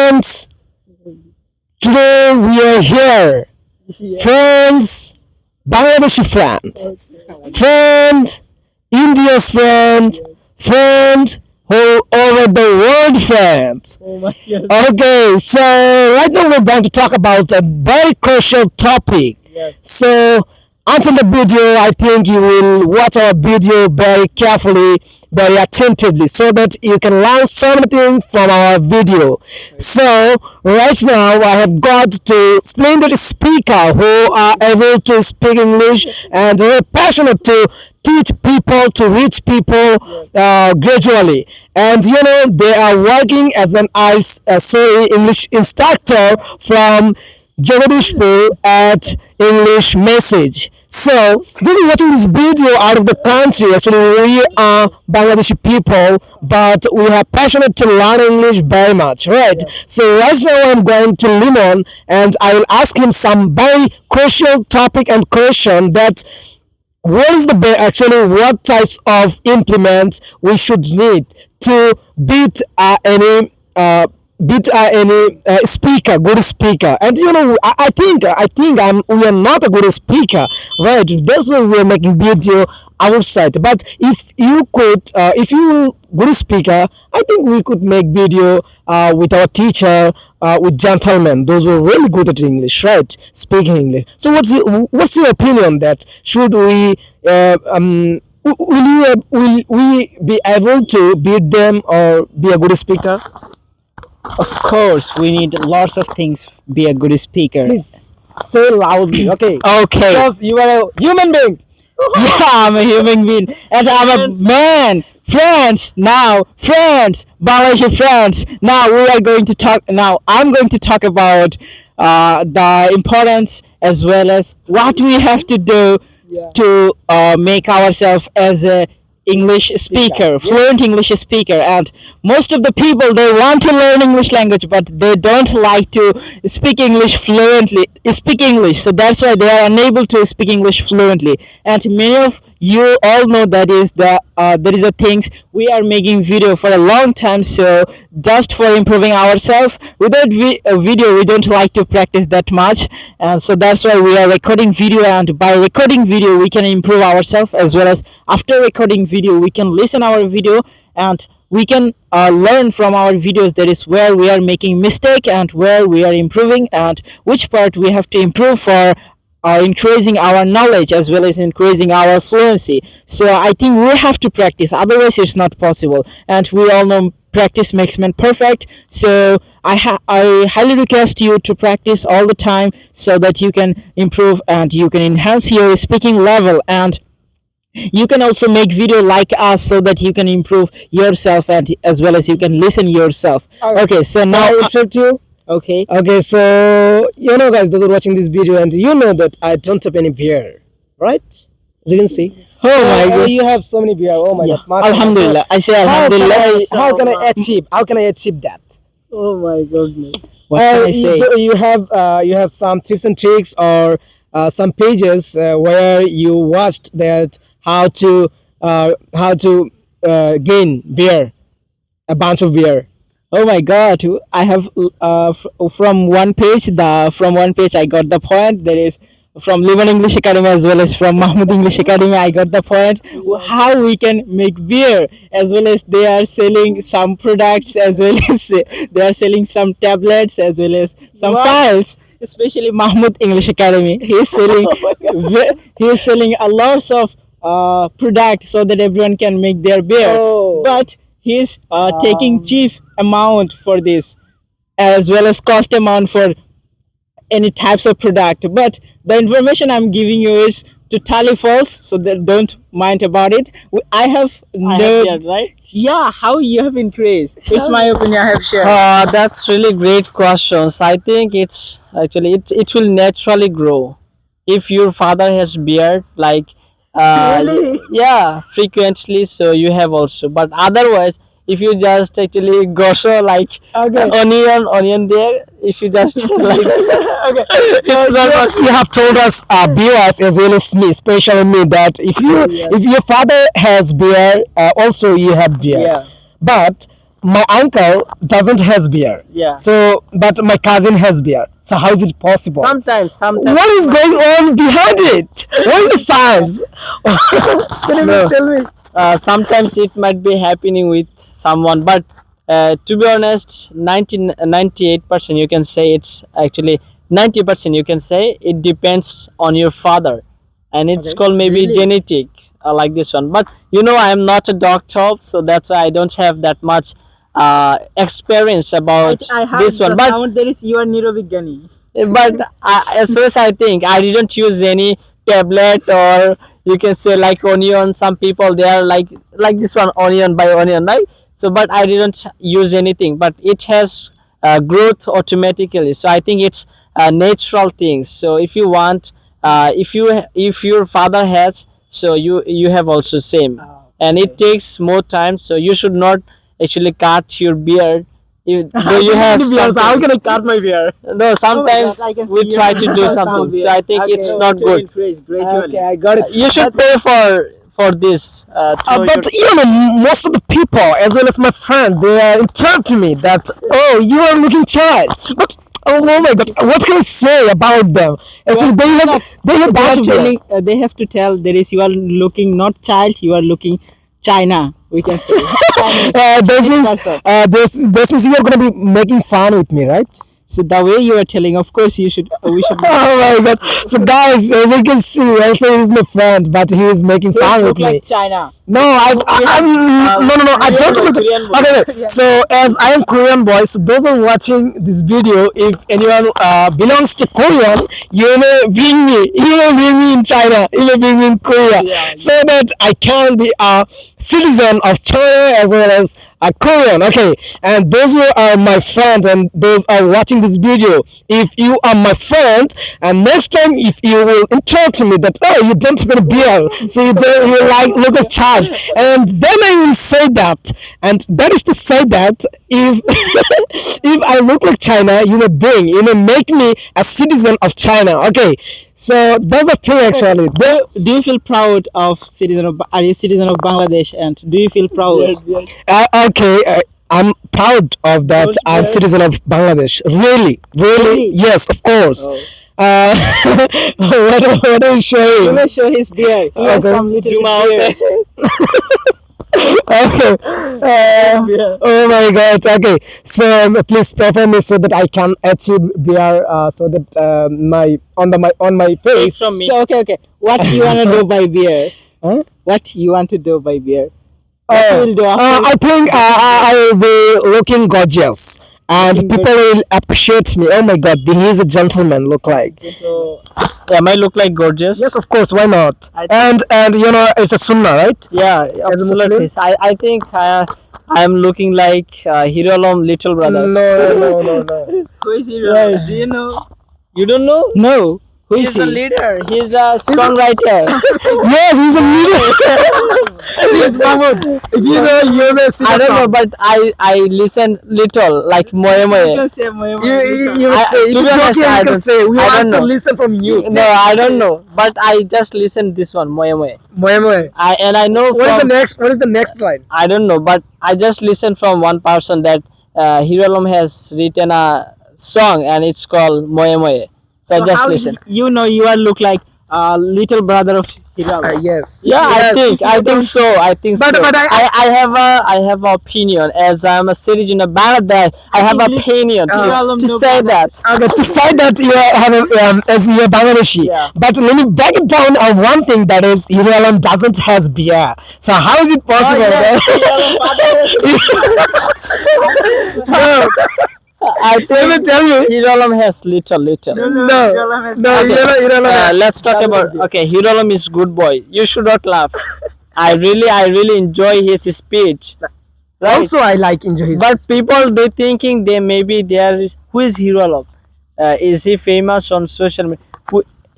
Friends, today we are here. Friends, Bangladeshi friend. Friend, India's friend. Friend, whole over the world friend. Okay, so right now we're going to talk about a very crucial topic. So until the video, I think you will watch our video very carefully, very attentively, so that you can learn something from our video. So right now, I have got to splendid speaker who are able to speak English and who are passionate to teach people, to reach people gradually. And they are working as an English instructor from Jagadishpur at English Message. So, those are watching this video out of the country. Actually, we are Bangladeshi people, but we are passionate to learn English very much, right? So, right now I'm going to Limon and I will ask him some very crucial topic and question that what is the actually what types of implements we should need to beat any speaker, good speaker. And I think we are not a good speaker, right? That's why we are making video outside. But if you good speaker, I think we could make video with our teacher, with gentlemen, those who are really good at English, right? Speaking English. So what's your opinion that should we will we be able to beat them or be a good speaker? Of course, we need lots of things. Be a good speaker. Please say loudly, okay? Okay. Because you are a human being. Yeah, I'm a human being, and I'm a man. Friends, Bangladeshi friends. Now we are going to talk. Now I'm going to talk about the importance as well as what we have to do to make ourselves as a English speaker, fluent English speaker. And most of the people, they want to learn English language, but they don't like to speak English fluently. Speak English, so that's why they are unable to speak English fluently. And many of you all know that is the things we are making video for a long time. So just for improving ourselves, without a video, we don't like to practice that much, and so that's why we are recording video. And by recording video, we can improve ourselves, as well as after recording video, we can listen our video and we can learn from our videos. That is where we are making mistake and where we are improving, and which part we have to improve for increasing our knowledge as well as increasing our fluency. So I think we have to practice, otherwise it's not possible. And we all know practice makes man perfect. So I highly request you to practice all the time so that you can improve and you can enhance your speaking level. And you can also make video like us so that you can improve yourself, and as well as you can listen yourself. Okay, so now I interrupt you. okay. Okay, so guys, those are watching this video, and you know that I don't have any beer, right? As you can see. Oh my god. You have so many beer. Oh my Yeah. god. Alhamdulillah. I say How can Alhamdulillah. how can I achieve? How can I achieve that? Oh my goodness. What can I say? You have some tips and tricks or some pages where you watched that how to gain beer, a bunch of beer. Oh my god. I have from one page I got the point. There is from Liban English Academy as well as from Mahmoud English Academy, I got the point how we can make beer, as well as they are selling some products, as well as they are selling some tablets, as well as some files. Especially Mahmoud English Academy, he is selling he is selling a lots of products so that everyone can make their beer. But he is taking cheap amount for this, as well as cost amount for any types of product. But the information I'm giving you is totally false, so that don't mind about it. I have shared, right? Yeah, how you have increased? It's my opinion. I have shared. That's really great questions. I think it's actually it will naturally grow if your father has beard, like Really? yeah, frequently, so you have also. But otherwise, if you just actually grow like onion there, if you just like Okay, so you have told us, viewers as well as me, especially me, that if your father has beer, also you have beer. Yeah. But my uncle doesn't has beer. Yeah. So, but my cousin has beer. So how is it possible? Sometimes. What is going on behind it? What is the science? Can you No. tell me? Sometimes it might be happening with someone, but to be honest, 98% you can say it's actually 90% you can say it depends on your father, and it's Okay. called maybe Really? genetic, like this one. But I am not a doctor, so that's why I don't have that much experience about this one. But there is you are Nirobigani. as far as I think, I didn't use any tablet, or you can say like onion. Some people they are like this one, onion by onion, right? So, but I didn't use anything. But it has growth automatically. So I think it's natural things. So if you want, if your father has, so you have also same, and it takes more time. So you should not actually cut your beard. Though you have Beers, how something. can I cut my beer? No, sometimes I can we see try you to have do some something. beer. So I think Okay, it's so not to good. increase gradually. Okay, I got it. You should pay for this. But most of the people, as well as my friend, they are interrupting me that, oh, you are looking child. But oh my god, what can I say about them? Actually, they have bad Actually, they have to tell there is you are looking not child, you are looking China. We can say Chinese. this Chinese is person. this means you are gonna be making fun with me, right? So the way you are telling, of course, you should. We should. Oh my god! So guys, as you can see, also he's my friend, but he is making fun with Look me. like China. No, I'm no. I Korean don't boy, look. Korean boy. Okay, okay. So as I am Korean boy, so those are watching this video, if anyone belongs to Korean, you may bring me. You may bring me in China. You may bring me in Korea, Yeah. so that I can be a citizen of China as well as a Korean. Okay, and those who are my friend and those are watching this video, if you are my friend, and next time if you will interrupt me that, oh, you don't have a beer, so you like look at child, and then I will say that, and that is to say that if if I look like China, you may make me a citizen of China. Okay, so that's the thing actually. Do you feel proud of citizen of? Are you citizen of Bangladesh? And do you feel proud? Okay, I'm proud of that. Don't I'm care. citizen of Bangladesh. Really, really, Really? yes, of course. Oh. Uh, what are you He showing? will show his beard. He has Okay. some little Zoom out. beard. Okay. Oh my God. Okay. So please pray for me so that I can achieve beer. So that my Take face. from me. So okay. What you wanna do by beer? Huh? What you want to do by beer? What you will do after? I think I will be looking gorgeous, and Looking people will appreciate me. Oh my God, he is a gentleman. Look like. So, am I look like gorgeous? Yes, of course. Why not? I And it's a sunnah, right? Yeah, As a absolutely. I think I am looking like Hirolom little brother. No. Who is he? Right. Do you know? You don't know? No. Who He's is the he? leader. He's a songwriter. Yes, he's a leader. Yes, Mahmoud. If you know, you're the I don't know, but I listen little like Moye You Moye. can say Moye Moye. You I- say, to be honest, I you can don't- say, we I want don't to know. listen from you. No, I don't know, but I just listen this one Moye Moye. Moye. I know from What is the next line? I don't know, but I just listened from one person that Hirolom has written a song and it's called Moye Moye. So I So just how listen. you know you are look like little brother of Hiral? Yes. Yeah, Yes. I think so. I think But- so. but I have an opinion as I'm a citizen of Bangladesh. I have an opinion to say that. Okay, to say that you have as you're Bangladeshi, Yeah. but let me break it down on one thing, that is Iralam doesn't has beer. So how is it possible? No, I think tell me. Hirolom has little. no, Okay. Iralam. Let's talk about okay. Hirolom is good boy. You should not laugh. I really enjoy his speech. Right? Also, I like enjoy his. But people they thinking they maybe there is who is Hirolom? Is he famous on social media?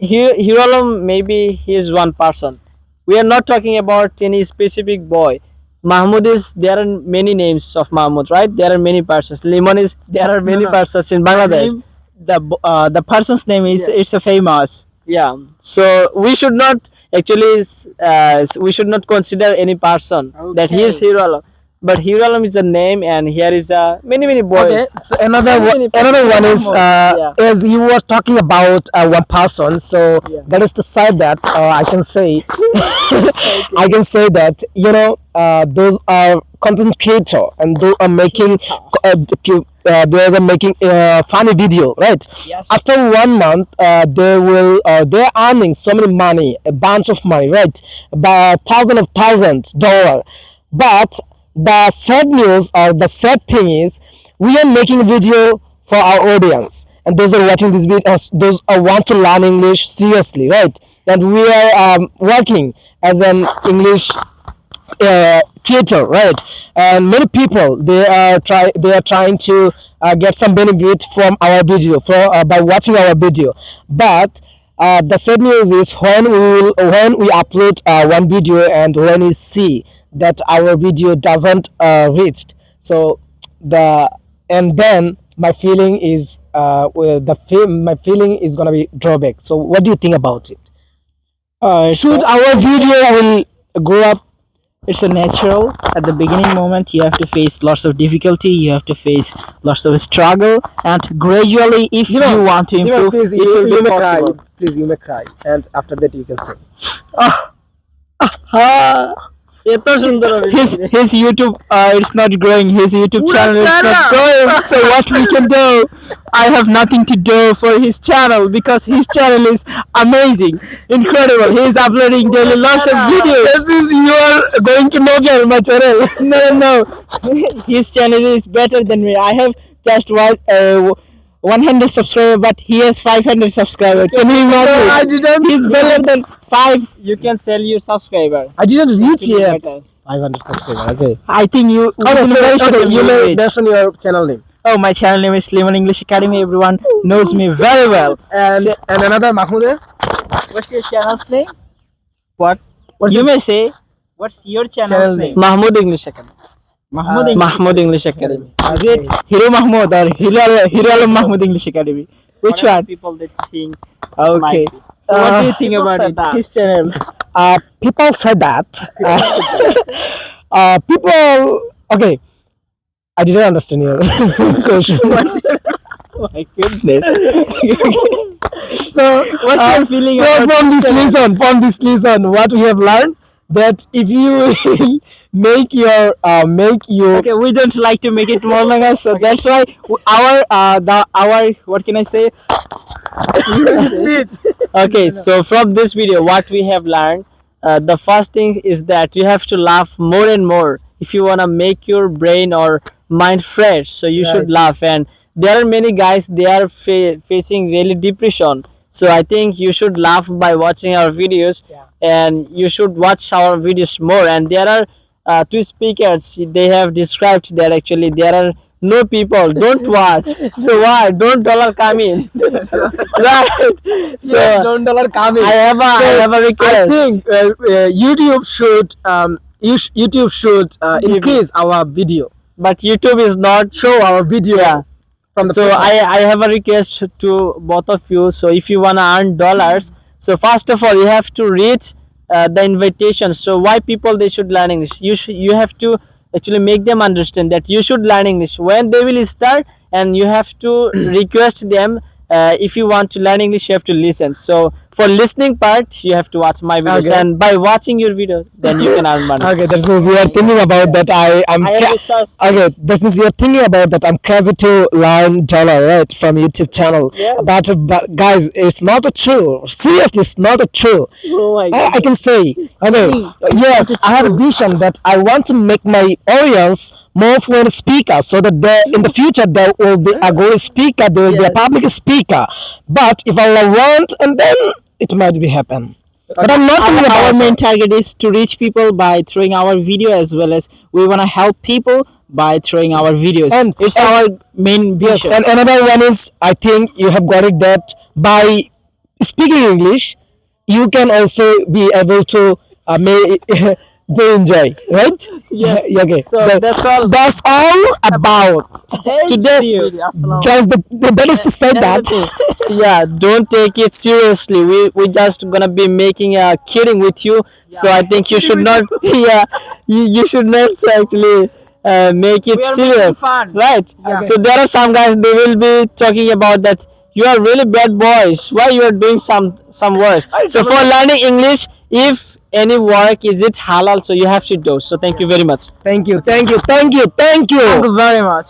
Hirolom maybe he is one person. We are not talking about any specific boy. Mahmoud is there are many names of Mahmoud, right? There are many persons. Limon is there are many persons in Bangladesh. The person's name is it's a famous. Yeah. So we should not actually we should not consider any person that he is Hirolom. but Hiralam is a name, and here is many Okay, boys. so another Many another one is Yeah. as you were talking about one person. So Yeah. that is to say that I can say I can say that those are content creator and those are making they are making funny video, right? Yes. After 1 month, they're earning so many money, a bunch of money, right? By thousand of thousands dollar. But the sad news or the sad thing is, we are making a video for our audience, and those are watching this video, those are want to learn English seriously, right? And we are working as an English creator, right? And many people they are trying to get some benefit from our video by watching our video. But the sad news is when we upload one video and when we see that our video doesn't reach, so the and then my feeling is my feeling is gonna be drawback. So what do you think about it? Should our video will grow up? It's a natural. At the beginning moment, you have to face lots of difficulty. You have to face lots of struggle, and gradually, if you want to improve, Please, it will you be may cry. possible. Please, you may cry, and after that you can sing. এত সুন্দর His YouTube, it's not growing. His YouTube channel is not growing. So what we can do? I have nothing to do for his channel because his channel is amazing, incredible. He is uploading daily lots of videos. This is you are going to know my channel. No. His channel is better than me. I have just 100 subscribers, but he has 500 subscribers. Can you imagine? I didn't. He's better than 5. You can sell your subscriber. I didn't reach It's yet. better. 500 subscribers. Okay. I think you. within very soon Okay. You will may reach. mention your channel name. Oh, my channel name is Sliman English Academy. Everyone knows me very well. And another Mahmoud. What's your channel's name? What? You may say. What's your channel's Channel name? Mahmoud English Academy. Mahmoud English. Mahmoud English Academy. Is it Hero Mahmoud or Hero Alam Mahmoud English Academy? Which one? People that think. Okay. So what do you think people about said it? that. His channel. People said that. People. Okay. I didn't understand your question. Oh my goodness. So, What's your feeling about from this this channel? lesson, what we have learned that if you will make your Okay, we don't like to make it more longer, so that's why our what can I say? Okay, so from this video, what we have learned, the first thing is that you have to laugh more and more if you wanna make your brain or mind fresh. So you should laugh, and there are many guys they are facing really depression. So I think you should laugh by watching our videos, and you should watch our videos more. And there are two speakers. They have described that actually there are no people don't watch. So why don't dollar come in? Right. So $1 coming. I have a I request. think YouTube should YouTube should increase our video, But YouTube is not. show our video. Yeah. From the So platform. I have a request to both of you. So if you wanna earn dollars, so first of all you have to read the invitation. So why people they should learn English? You have to actually make them understand that you should learn English when they will start, and you have to request them. If you want to learn English, you have to listen. So for listening part, you have to watch my videos, Okay. and by watching your video, then you can earn money. Okay, that means you are thinking about that. I'm I have researched. okay. That means you're thinking about that. I'm crazy to learn dollar, right, from YouTube channel. Yes. But guys, it's not true. Seriously, it's not true. Oh my I can say, okay, yes, I have a vision that I want to make my audience more fluent speaker, so that in the future there will be a good speaker, there will be a public speaker. But if I want, and then it might be happen. But I'm not thinking Our about main it. target is to reach people by throwing our video, as well as we want to help people by throwing our videos. And- It's and- our main Yes, vision. and another one is, I think you have got it, that by speaking English, you can also be able to to enjoy, right? Yes. Yeah, okay. So that's all. That's all about Today's video. video. Assalamu just that is to say that. Yeah, don't take it seriously. We just gonna be making a kidding with you. So I think you should not. Yeah, you should not actually make it We are serious, making fun. right? Yeah. So there are some guys, they will be talking about that you are really bad boys, why you are doing some works. So for learning English, if any work is it halal, so you have to do. So thank you very much. Thank you, thank you, thank you, thank you. Thank you very much.